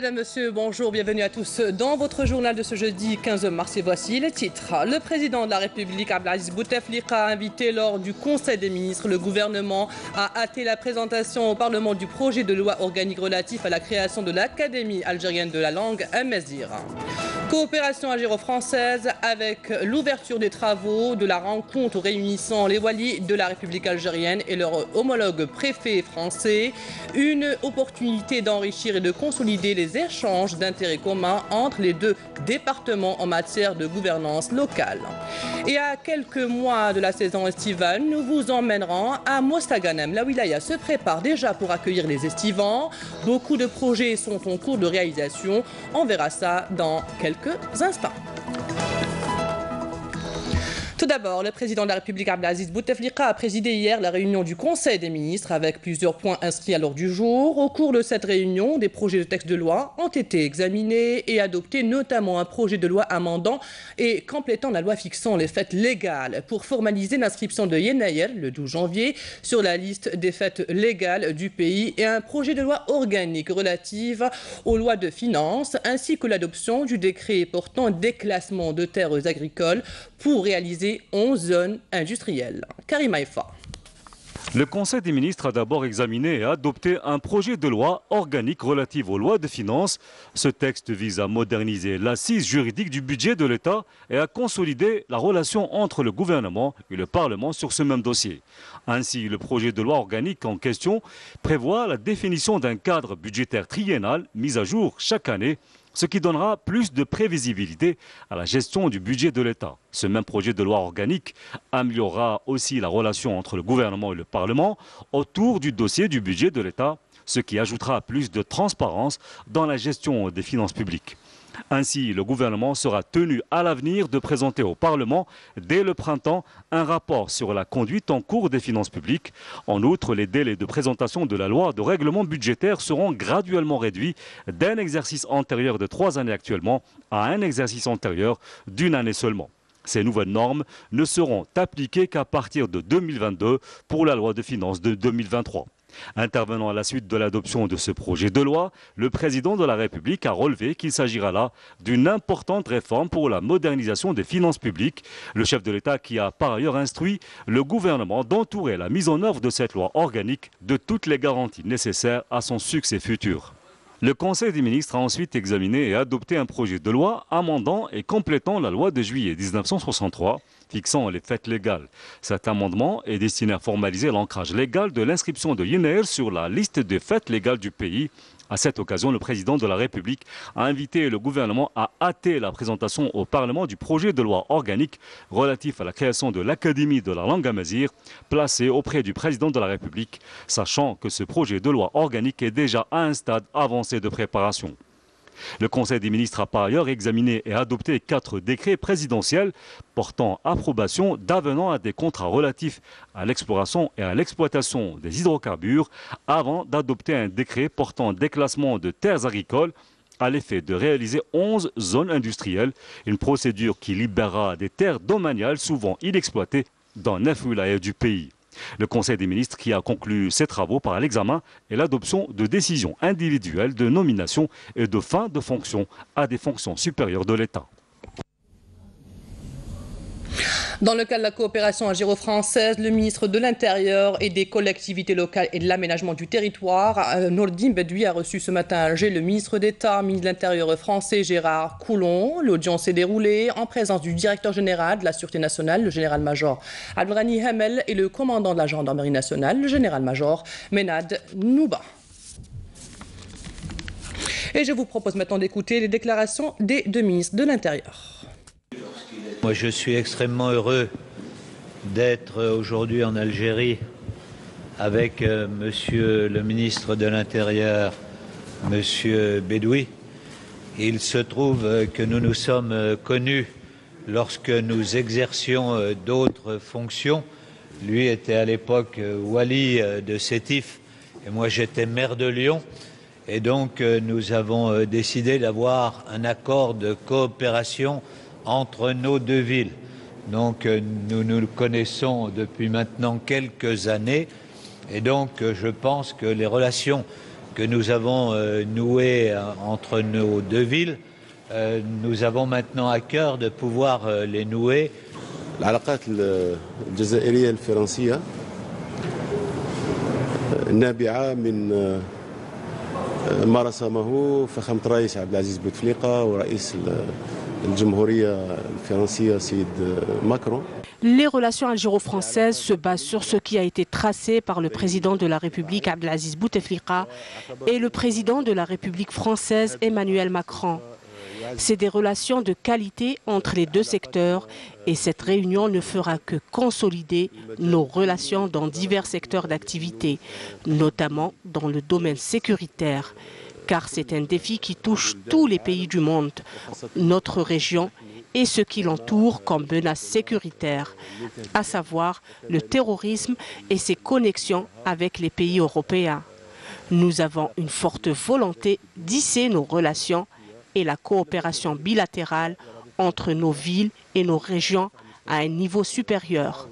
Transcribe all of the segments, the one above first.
Madame, Monsieur, bonjour, bienvenue à tous dans votre journal de ce jeudi 15 mars et voici les titres. Le président de la République, Abdelaziz Bouteflika, a invité lors du Conseil des ministres le gouvernement à hâter la présentation au Parlement du projet de loi organique relatif à la création de l'Académie algérienne de la langue Amazigh. Coopération algéro-française avec l'ouverture des travaux de la rencontre réunissant les walis de la République algérienne et leurs homologues préfets français. Une opportunité d'enrichir et de consolider les échanges d'intérêts communs entre les deux départements en matière de gouvernance locale. Et à quelques mois de la saison estivale, nous vous emmènerons à Mostaganem. La wilaya se prépare déjà pour accueillir les estivants. Beaucoup de projets sont en cours de réalisation. On verra ça dans quelques instants. Tout d'abord, le président de la République, Abdelaziz Bouteflika, a présidé hier la réunion du Conseil des ministres avec plusieurs points inscrits à l'ordre du jour. Au cours de cette réunion, des projets de textes de loi ont été examinés et adoptés, notamment un projet de loi amendant et complétant la loi fixant les fêtes légales pour formaliser l'inscription de Yenayer, le 12 janvier, sur la liste des fêtes légales du pays et un projet de loi organique relative aux lois de finances ainsi que l'adoption du décret portant déclassement de terres agricoles pour réaliser 11 zones industrielles. Karim Haïfa. Le Conseil des ministres a d'abord examiné et adopté un projet de loi organique relatif aux lois de finances. Ce texte vise à moderniser l'assise juridique du budget de l'État et à consolider la relation entre le gouvernement et le Parlement sur ce même dossier. Ainsi, le projet de loi organique en question prévoit la définition d'un cadre budgétaire triennal mis à jour chaque année, ce qui donnera plus de prévisibilité à la gestion du budget de l'État. Ce même projet de loi organique améliorera aussi la relation entre le gouvernement et le Parlement autour du dossier du budget de l'État, ce qui ajoutera plus de transparence dans la gestion des finances publiques. Ainsi, le gouvernement sera tenu à l'avenir de présenter au Parlement, dès le printemps, un rapport sur la conduite en cours des finances publiques. En outre, les délais de présentation de la loi de règlement budgétaire seront graduellement réduits d'un exercice antérieur de 3 années actuellement à un exercice antérieur d'1 année seulement. Ces nouvelles normes ne seront appliquées qu'à partir de 2022 pour la loi de finances de 2023. Intervenant à la suite de l'adoption de ce projet de loi, le président de la République a relevé qu'il s'agira là d'une importante réforme pour la modernisation des finances publiques. Le chef de l'État qui a par ailleurs instruit le gouvernement d'entourer la mise en œuvre de cette loi organique de toutes les garanties nécessaires à son succès futur. Le Conseil des ministres a ensuite examiné et adopté un projet de loi amendant et complétant la loi de juillet 1963 fixant les fêtes légales. Cet amendement est destiné à formaliser l'ancrage légal de l'inscription de Yenayer sur la liste des fêtes légales du pays. À cette occasion, le président de la République a invité le gouvernement à hâter la présentation au Parlement du projet de loi organique relatif à la création de l'Académie de la langue amazigh, placé auprès du président de la République, sachant que ce projet de loi organique est déjà à un stade avancé de préparation. Le Conseil des ministres a par ailleurs examiné et adopté 4 décrets présidentiels portant approbation d'avenants à des contrats relatifs à l'exploration et à l'exploitation des hydrocarbures avant d'adopter un décret portant déclassement de terres agricoles à l'effet de réaliser 11 zones industrielles, une procédure qui libérera des terres domaniales souvent inexploitées dans 9 wilayas du pays. Le Conseil des ministres qui a conclu ses travaux par l'examen et l'adoption de décisions individuelles de nomination et de fin de fonction à des fonctions supérieures de l'État. Dans le cadre de la coopération algéro-française, le ministre de l'Intérieur et des collectivités locales et de l'aménagement du territoire, Nourdine Bedoui, a reçu ce matin à Alger le ministre d'État, ministre de l'Intérieur français Gérard Collomb. L'audience s'est déroulée en présence du directeur général de la Sûreté nationale, le général-major Abdelghani Hamel, et le commandant de la gendarmerie nationale, le général-major Menad Nouba. Et je vous propose maintenant d'écouter les déclarations des 2 ministres de l'Intérieur. Moi, je suis extrêmement heureux d'être aujourd'hui en Algérie avec Monsieur le ministre de l'Intérieur, Monsieur Bedoui. Il se trouve que nous nous sommes connus lorsque nous exercions d'autres fonctions. Lui était à l'époque wali de Sétif et moi j'étais maire de Lyon. Et donc nous avons décidé d'avoir un accord de coopération entre nos 2 villes. Donc nous nous connaissons depuis maintenant quelques années et donc je pense que les relations que nous avons nouées entre nos deux villes, nous avons maintenant à cœur de pouvoir les nouer. العلاقات الجزائرية الفرنسية نابعة من ما رسمه فخامة الرئيس عبد العزيز بوتفليقة ورئيس الجمهورية الفرنسية سيد ماكرون. Les relations algéro-françaises se basent sur ce qui a été tracé par le président de la République Abdelaziz Bouteflika et le président de la République française Emmanuel Macron. C'est des relations de qualité entre les deux secteurs et cette réunion ne fera que consolider nos relations dans divers secteurs d'activité, notamment dans le domaine sécuritaire, car c'est un défi qui touche tous les pays du monde, notre région et ce qui l'entoure comme menace sécuritaire, à savoir le terrorisme et ses connexions avec les pays européens. Nous avons une forte volonté d'hisser nos relations et la coopération bilatérale entre nos villes et nos régions à un niveau supérieur.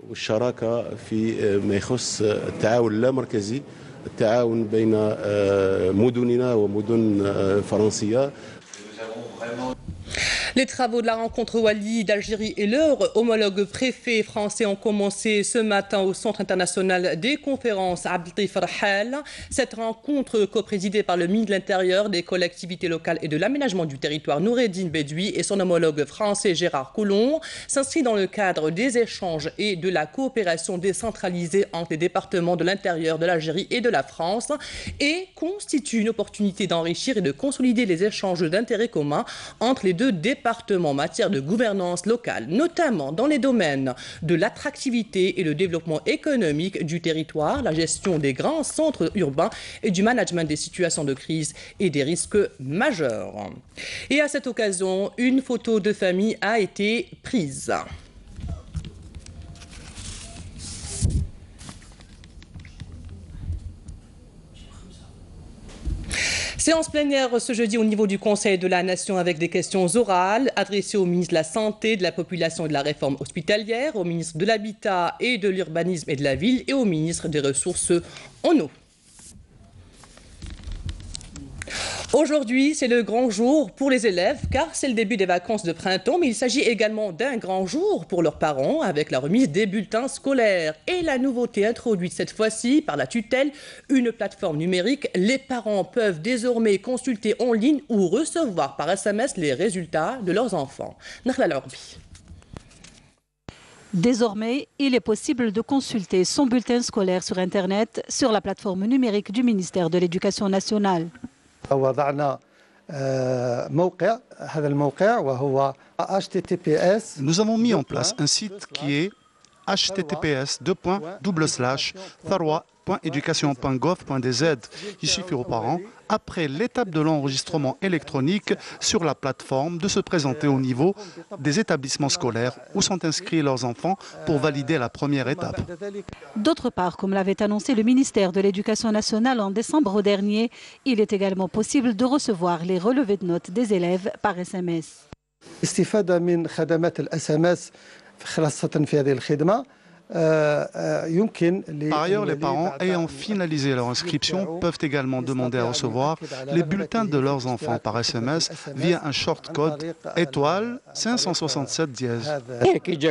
والشراكة في ما يخص التعاون اللامركزي التعاون بين مدننا ومدن فرنسية. Les travaux de la rencontre Wali d'Algérie et leur homologue préfet français ont commencé ce matin au Centre international des conférences Abdelatif Rahal. Cette rencontre, coprésidée par le ministre de l'Intérieur, des collectivités locales et de l'aménagement du territoire Noureddine Bedoui et son homologue français Gérard Collomb, s'inscrit dans le cadre des échanges et de la coopération décentralisée entre les départements de l'intérieur de l'Algérie et de la France et constitue une opportunité d'enrichir et de consolider les échanges d'intérêts communs entre les deux départements en matière de gouvernance locale, notamment dans les domaines de l'attractivité et le développement économique du territoire, la gestion des grands centres urbains et du management des situations de crise et des risques majeurs. Et à cette occasion, une photo de famille a été prise. Séance plénière ce jeudi au niveau du Conseil de la Nation avec des questions orales adressées au ministre de la Santé, de la Population et de la Réforme hospitalière, au ministre de l'Habitat et de l'Urbanisme et de la Ville et au ministre des Ressources en eau. Aujourd'hui, c'est le grand jour pour les élèves car c'est le début des vacances de printemps, mais il s'agit également d'un grand jour pour leurs parents avec la remise des bulletins scolaires. Et la nouveauté introduite cette fois-ci par la tutelle, une plateforme numérique. Les parents peuvent désormais consulter en ligne ou recevoir par SMS les résultats de leurs enfants. Désormais, il est possible de consulter son bulletin scolaire sur Internet sur la plateforme numérique du ministère de l'Éducation nationale. Nous avons mis en place un site qui est https://tharwa.education.gov.dz. Il suffit aux parents, après l'étape de l'enregistrement électronique sur la plateforme, de se présenter au niveau des établissements scolaires où sont inscrits leurs enfants pour valider la première étape. D'autre part, comme l'avait annoncé le ministère de l'Éducation nationale en décembre dernier, il est également possible de recevoir les relevés de notes des élèves par SMS. Par ailleurs, les parents ayant finalisé leur inscription peuvent également demander à recevoir les bulletins de leurs enfants par SMS via un short code étoile 567 dièse. Il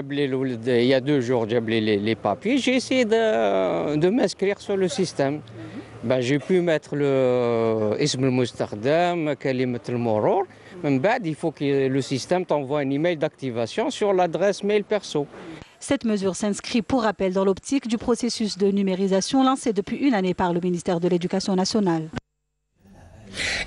y a 2 jours, j'ai appelé les papiers, j'ai essayé de m'inscrire sur le système. J'ai pu mettre le ism al-mustaqdam, kalimat al-murur. Il faut que le système t'envoie un email d'activation sur l'adresse mail perso. Cette mesure s'inscrit pour rappel dans l'optique du processus de numérisation lancé depuis une année par le ministère de l'Éducation nationale.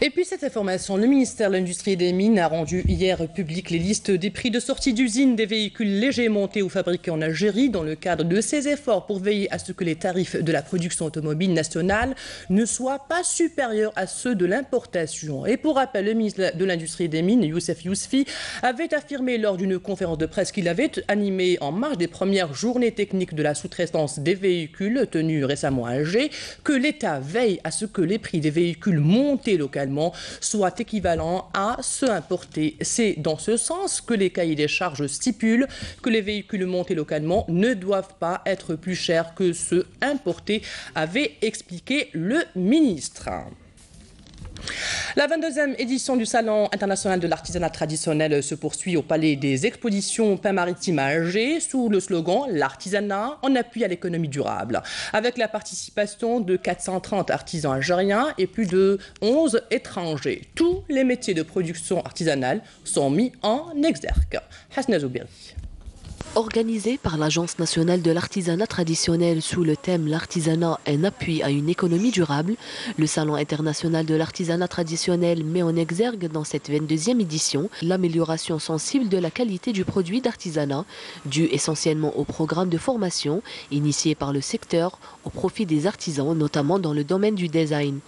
Et puis cette information, le ministère de l'Industrie et des Mines a rendu hier public les listes des prix de sortie d'usine des véhicules légers montés ou fabriqués en Algérie dans le cadre de ses efforts pour veiller à ce que les tarifs de la production automobile nationale ne soient pas supérieurs à ceux de l'importation. Et pour rappel, le ministre de l'Industrie et des Mines, Youssef Yousfi, avait affirmé lors d'une conférence de presse qu'il avait animée en marge des premières journées techniques de la sous-traitance des véhicules tenues récemment à Alger que l'État veille à ce que les prix des véhicules montés fabriqués localement soit équivalent à ceux importés. C'est dans ce sens que les cahiers des charges stipulent que les véhicules montés localement ne doivent pas être plus chers que ceux importés, avait expliqué le ministre. La 22e édition du Salon international de l'artisanat traditionnel se poursuit au Palais des Expositions Pain-Maritime à Alger sous le slogan « L'artisanat en appui à l'économie durable » avec la participation de 430 artisans algériens et plus de 11 étrangers. Tous les métiers de production artisanale sont mis en exergue. Hasna Zoubiri. Organisé par l'Agence nationale de l'artisanat traditionnel sous le thème « L'artisanat, un appui à une économie durable », le Salon international de l'artisanat traditionnel met en exergue dans cette 22e édition l'amélioration sensible de la qualité du produit d'artisanat, dû essentiellement au programme de formation initié par le secteur au profit des artisans, notamment dans le domaine du design.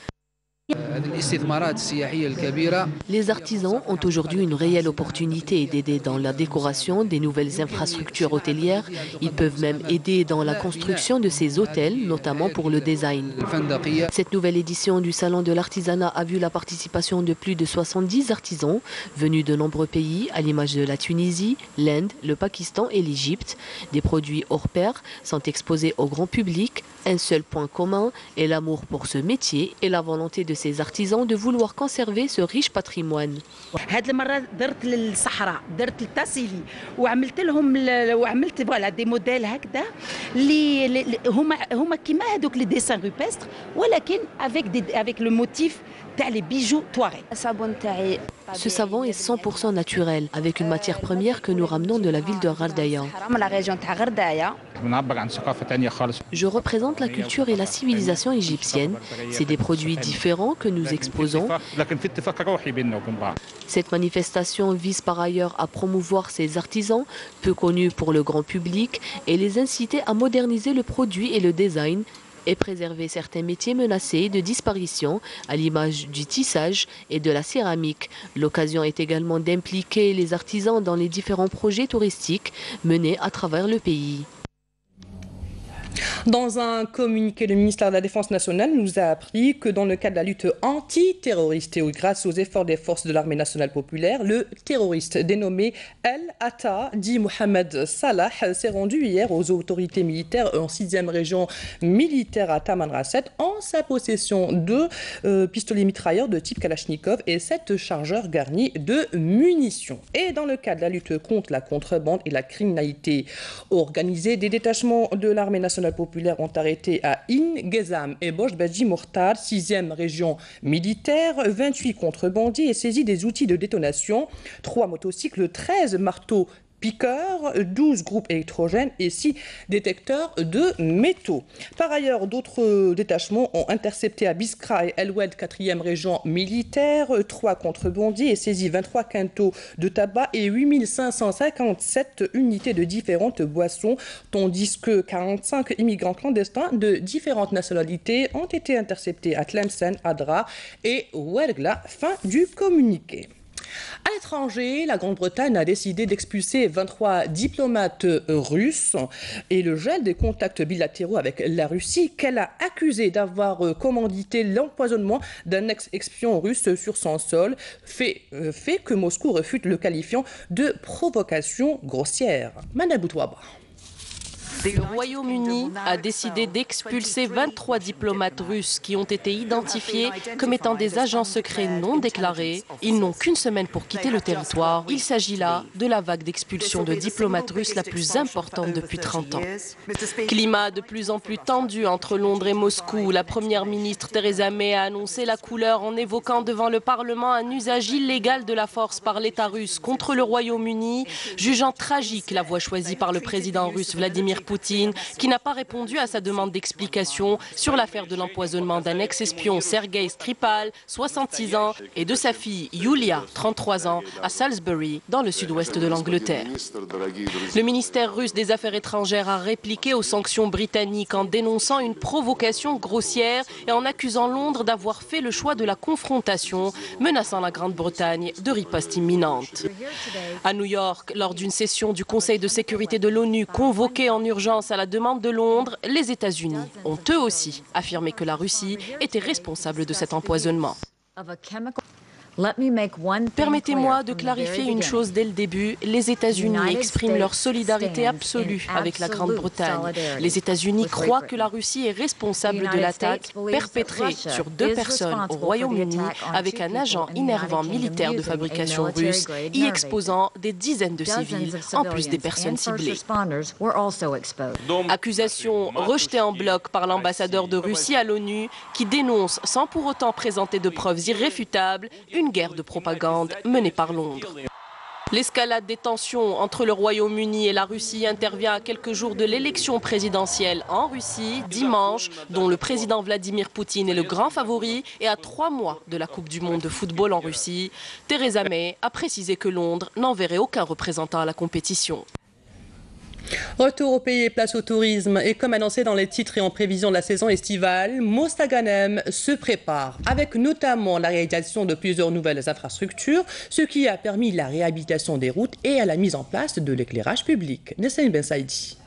Les artisans ont aujourd'hui une réelle opportunité d'aider dans la décoration des nouvelles infrastructures hôtelières. Ils peuvent même aider dans la construction de ces hôtels, notamment pour le design. Cette nouvelle édition du Salon de l'artisanat a vu la participation de plus de 70 artisans venus de nombreux pays, à l'image de la Tunisie, l'Inde, le Pakistan et l'Égypte. Des produits hors pair sont exposés au grand public. Un seul point commun est l'amour pour ce métier et la volonté de ces artisans de vouloir conserver ce riche patrimoine. des modèles هكذا اللي هما كيما هذوك لي ديسان روبستر ولكن avec le motif تاع les bijoux touareg. Ce savon est 100% naturel, avec une matière première que nous ramenons de la ville de Ghardaya. Je représente la culture et la civilisation égyptienne. C'est des produits différents que nous exposons. Cette manifestation vise par ailleurs à promouvoir ces artisans, peu connus pour le grand public, et les inciter à moderniser le produit et le design, et préserver certains métiers menacés de disparition, à l'image du tissage et de la céramique. L'occasion est également d'impliquer les artisans dans les différents projets touristiques menés à travers le pays. Dans un communiqué, le ministère de la Défense nationale nous a appris que dans le cadre de la lutte antiterroriste et grâce aux efforts des forces de l'armée nationale populaire, le terroriste dénommé El Atta, dit Mohamed Salah, s'est rendu hier aux autorités militaires en 6e région militaire à Tamanrasset en sa possession de pistolets mitrailleurs de type Kalachnikov et 7 chargeurs garnis de munitions. Et dans le cadre de la lutte contre la contrebande et la criminalité organisée, des détachements de l'armée nationale populaires ont arrêté à In, Gezam et Bosch Badji Mourtar, 6e région militaire, 28 contrebandiers et saisi des outils de détonation, 3 motocycles, 13 marteaux piqueurs, 12 groupes électrogènes et 6 détecteurs de métaux. Par ailleurs, d'autres détachements ont intercepté à Biskra et El Oued, 4e région militaire, 3 contrebandiers et saisi 23 quintaux de tabac et 8557 unités de différentes boissons, tandis que 45 immigrants clandestins de différentes nationalités ont été interceptés à Tlemcen, Adra et Ouergla. Fin du communiqué. À l'étranger, la Grande-Bretagne a décidé d'expulser 23 diplomates russes et le gel des contacts bilatéraux avec la Russie qu'elle a accusé d'avoir commandité l'empoisonnement d'un ex-espion russe sur son sol, fait que Moscou refute le qualifiant de provocation grossière. Manaboutouaba. Le Royaume-Uni a décidé d'expulser 23 diplomates russes qui ont été identifiés comme étant des agents secrets non déclarés. Ils n'ont qu'une semaine pour quitter le territoire. Il s'agit là de la vague d'expulsion de diplomates russes la plus importante depuis 30 ans. Climat de plus en plus tendu entre Londres et Moscou. La première ministre Theresa May a annoncé la couleur en évoquant devant le Parlement un usage illégal de la force par l'État russe contre le Royaume-Uni, jugeant tragique la voie choisie par le président russe Vladimir Poutine, qui n'a pas répondu à sa demande d'explication sur l'affaire de l'empoisonnement d'un ex-espion Sergei Skripal, 66 ans, et de sa fille Yulia, 33 ans, à Salisbury, dans le sud-ouest de l'Angleterre. Le ministère russe des Affaires étrangères a répliqué aux sanctions britanniques en dénonçant une provocation grossière et en accusant Londres d'avoir fait le choix de la confrontation, menaçant la Grande-Bretagne de riposte imminente. À New York, lors d'une session du Conseil de sécurité de l'ONU convoquée en urgence à la demande de Londres, les États-Unis ont eux aussi affirmé que la Russie était responsable de cet empoisonnement. Permettez-moi de clarifier une chose dès le début. Les États-Unis expriment leur solidarité absolue avec la Grande-Bretagne. Les États-Unis croient que la Russie est responsable de l'attaque perpétrée sur 2 personnes au Royaume-Uni avec un agent innervant militaire de fabrication russe, y exposant des dizaines de civils, en plus des personnes ciblées. Accusation rejetée en bloc par l'ambassadeur de Russie à l'ONU qui dénonce, sans pour autant présenter de preuves irréfutables, une guerre de propagande menée par Londres. L'escalade des tensions entre le Royaume-Uni et la Russie intervient à quelques jours de l'élection présidentielle en Russie, dimanche, dont le président Vladimir Poutine est le grand favori, et à 3 mois de la Coupe du monde de football en Russie. Theresa May a précisé que Londres n'enverrait aucun représentant à la compétition. Retour au pays et place au tourisme. Et comme annoncé dans les titres et en prévision de la saison estivale, Mostaganem se prépare, avec notamment la réalisation de plusieurs nouvelles infrastructures, ce qui a permis la réhabilitation des routes et à la mise en place de l'éclairage public. Nessim Ben Saïdi.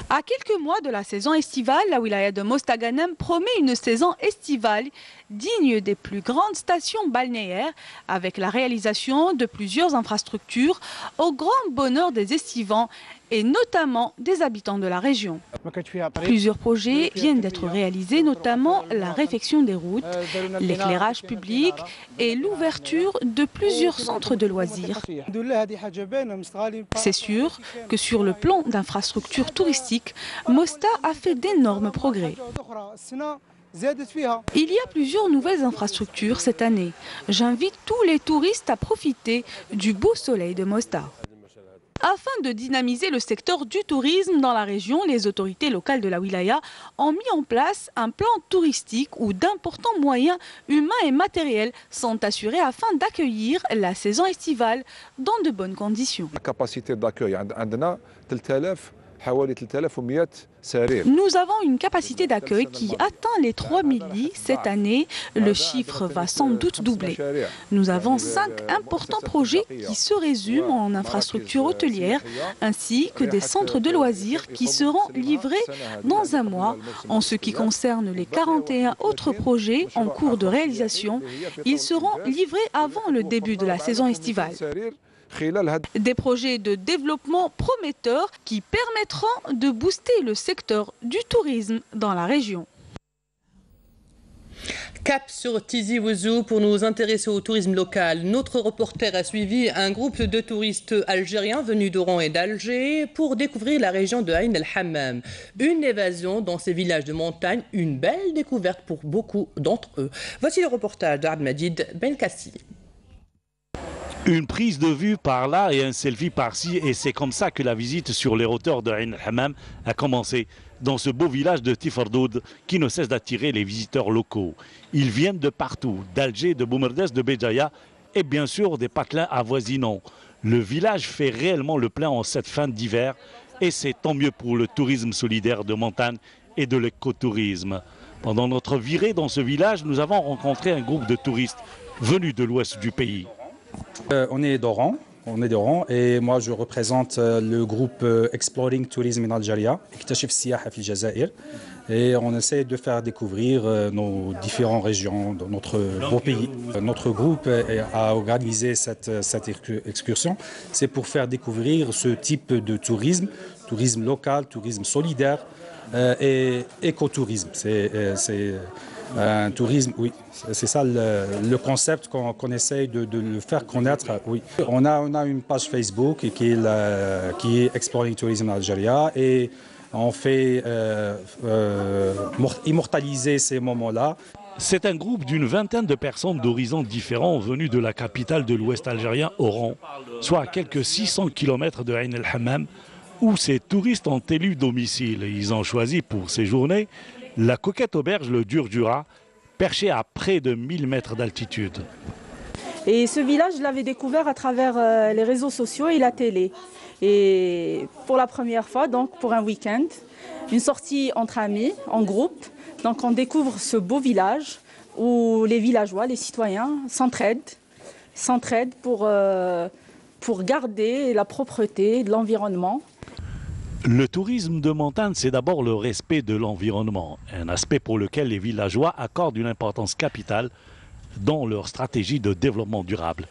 À quelques mois de la saison estivale, la wilaya de Mostaganem promet une saison estivale digne des plus grandes stations balnéaires, avec la réalisation de plusieurs infrastructures au grand bonheur des estivants et notamment des habitants de la région. Plusieurs projets viennent d'être réalisés, notamment la réfection des routes, l'éclairage public et l'ouverture de plusieurs centres de loisirs. C'est sûr que sur le plan d'infrastructures touristiques, Mosta a fait d'énormes progrès. Il y a plusieurs nouvelles infrastructures cette année. J'invite tous les touristes à profiter du beau soleil de Mosta. Afin de dynamiser le secteur du tourisme dans la région, les autorités locales de la wilaya ont mis en place un plan touristique où d'importants moyens humains et matériels sont assurés afin d'accueillir la saison estivale dans de bonnes conditions. La capacité d'accueil, nous avons une capacité d'accueil qui atteint les 3000 lits cette année. Le chiffre va sans doute doubler. Nous avons 5 importants projets qui se résument en infrastructures hôtelières ainsi que des centres de loisirs qui seront livrés dans un mois. En ce qui concerne les 41 autres projets en cours de réalisation, ils seront livrés avant le début de la saison estivale. Des projets de développement prometteurs qui permettront de booster le secteur du tourisme dans la région. Cap sur Tizi Ouzou pour nous intéresser au tourisme local. Notre reporter a suivi un groupe de touristes algériens venus d'Oran et d'Alger pour découvrir la région de Ain el-Hammam. Une évasion dans ces villages de montagne, une belle découverte pour beaucoup d'entre eux. Voici le reportage d'Abdelmajid Belkacsi. Une prise de vue par là et un selfie par-ci, et c'est comme ça que la visite sur les hauteurs de Ain el-Hammam a commencé, dans ce beau village de Tifardoud qui ne cesse d'attirer les visiteurs locaux. Ils viennent de partout, d'Alger, de Boumerdès, de Béjaïa et bien sûr des patelins avoisinants. Le village fait réellement le plein en cette fin d'hiver et c'est tant mieux pour le tourisme solidaire de montagne et de l'écotourisme. Pendant notre virée dans ce village, nous avons rencontré un groupe de touristes venus de l'ouest du pays. On est d'Oran, et moi je représente le groupe Exploring Tourism in Algeria, et on essaie de faire découvrir nos différentes régions de notre beau pays. Notre groupe a organisé cette excursion, c'est pour faire découvrir ce type de tourisme, tourisme local, tourisme solidaire et écotourisme. C'est un tourisme, oui, c'est ça le concept qu'on essaye de faire connaître. Oui. On a une page Facebook qui est Exploring Tourism in Algeria et on fait immortaliser ces moments-là. C'est un groupe d'une vingtaine de personnes d'horizons différents venus de la capitale de l'ouest algérien, Oran, soit à quelques 600 km de Ain el-Hammam, où ces touristes ont élu domicile. Ils ont choisi pour séjourner la coquette auberge Le Durdura, perchée à près de 1000 mètres d'altitude. Et ce village, je l'avais découvert à travers les réseaux sociaux et la télé. Et pour la première fois, donc pour un week-end, une sortie entre amis, en groupe. Donc on découvre ce beau village où les villageois, les citoyens s'entraident pour garder la propreté de l'environnement. Le tourisme de montagne, c'est d'abord le respect de l'environnement, un aspect pour lequel les villageois accordent une importance capitale. dans leur stratégie de développement durable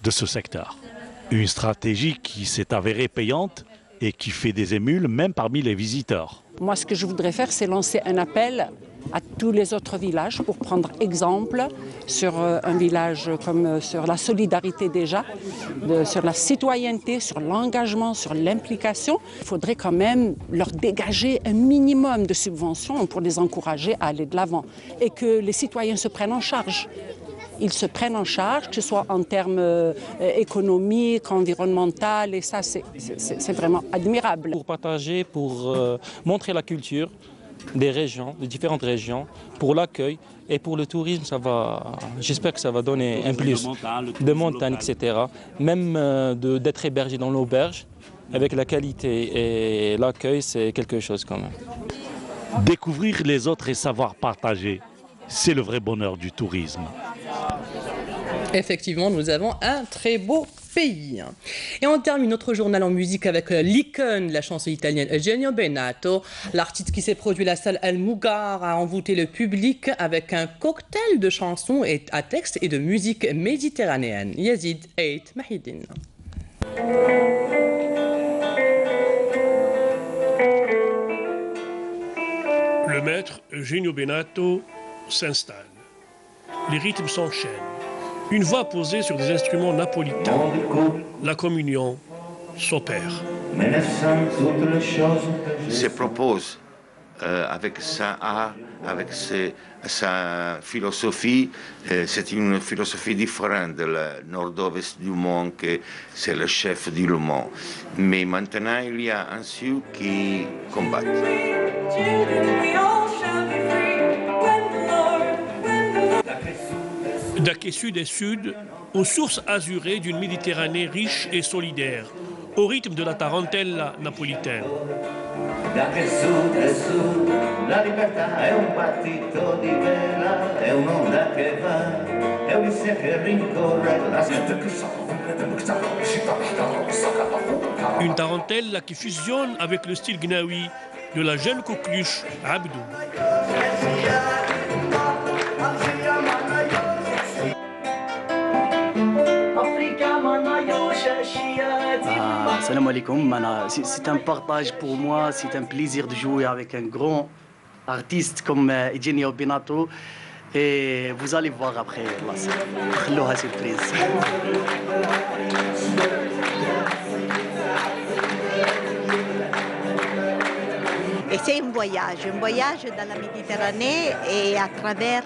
de ce secteur. Une stratégie qui s'est avérée payante et qui fait des émules même parmi les visiteurs. Moi, ce que je voudrais faire, c'est lancer un appel à tous les autres villages pour prendre exemple sur un village comme sur la solidarité déjà, sur la citoyenneté, sur l'engagement, sur l'implication. Il faudrait quand même leur dégager un minimum de subventions pour les encourager à aller de l'avant et que les citoyens se prennent en charge. Ils se prennent en charge, que ce soit en termes économiques, environnementaux, et ça, c'est vraiment admirable. Pour partager, pour montrer la culture des régions, des différentes régions, pour l'accueil et pour le tourisme, j'espère que ça va donner un plus de montagne, etc. Même d'être hébergé dans l'auberge, avec la qualité et l'accueil, c'est quelque chose quand même. Découvrir les autres et savoir partager, c'est le vrai bonheur du tourisme. Effectivement, nous avons un très beau pays. Et on termine notre journal en musique avec l'icône de la chanson italienne Eugenio Bennato. L'artiste qui s'est produit à la salle El Mougar a envoûté le public avec un cocktail de chansons à texte et de musique méditerranéenne. Yazid Eit Mahidin. Le maître Eugenio Bennato s'installe. Les rythmes s'enchaînent. Une voix posée sur des instruments napolitains. La communion s'opère. Se propose avec sa art, avec sa philosophie, c'est une philosophie différente de la nord-ouest du monde, que c'est le chef du Le Mans. Mais maintenant, il y a un Sud qui combat. D'Aquet Sud et Sud, aux sources azurées d'une Méditerranée riche et solidaire, au rythme de la tarantella napolitaine. D'Aquet Sud e Sud, la libertà è un battito di vela, è un'onda che va, è Ulisse che rincorre la gente che Une tarentella qui fusionne avec le style gnawi de la jeune coqueluche Abdou. Salam alaikum, c'est un partage pour moi, c'est un plaisir de jouer avec un grand artiste comme Eugenio Bennato et vous allez voir après, la surprise. Et c'est un voyage dans la Méditerranée et à travers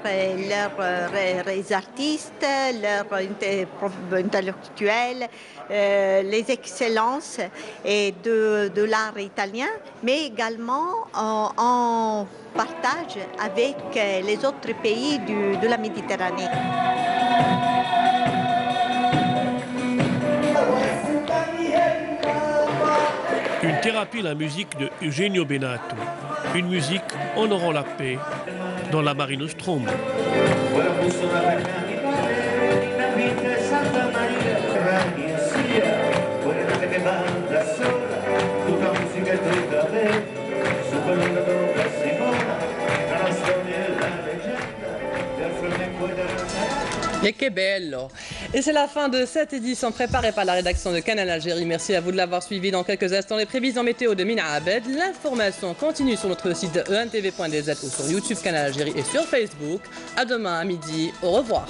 leurs artistes, leurs intellectuels, les excellences et de l'art italien, mais également en partage avec les autres pays de la Méditerranée. Une thérapie, la musique de Eugenio Bennato. Une musique honorant la paix dans la Mare Nostrum. Et que bello! Et c'est la fin de cette édition préparée par la rédaction de Canal Algérie. Merci à vous de l'avoir suivi. Dans quelques instants, les prévisions météo de Mina Abed. L'information continue sur notre site entv.dz ou sur YouTube Canal Algérie et sur Facebook. À demain à midi. Au revoir.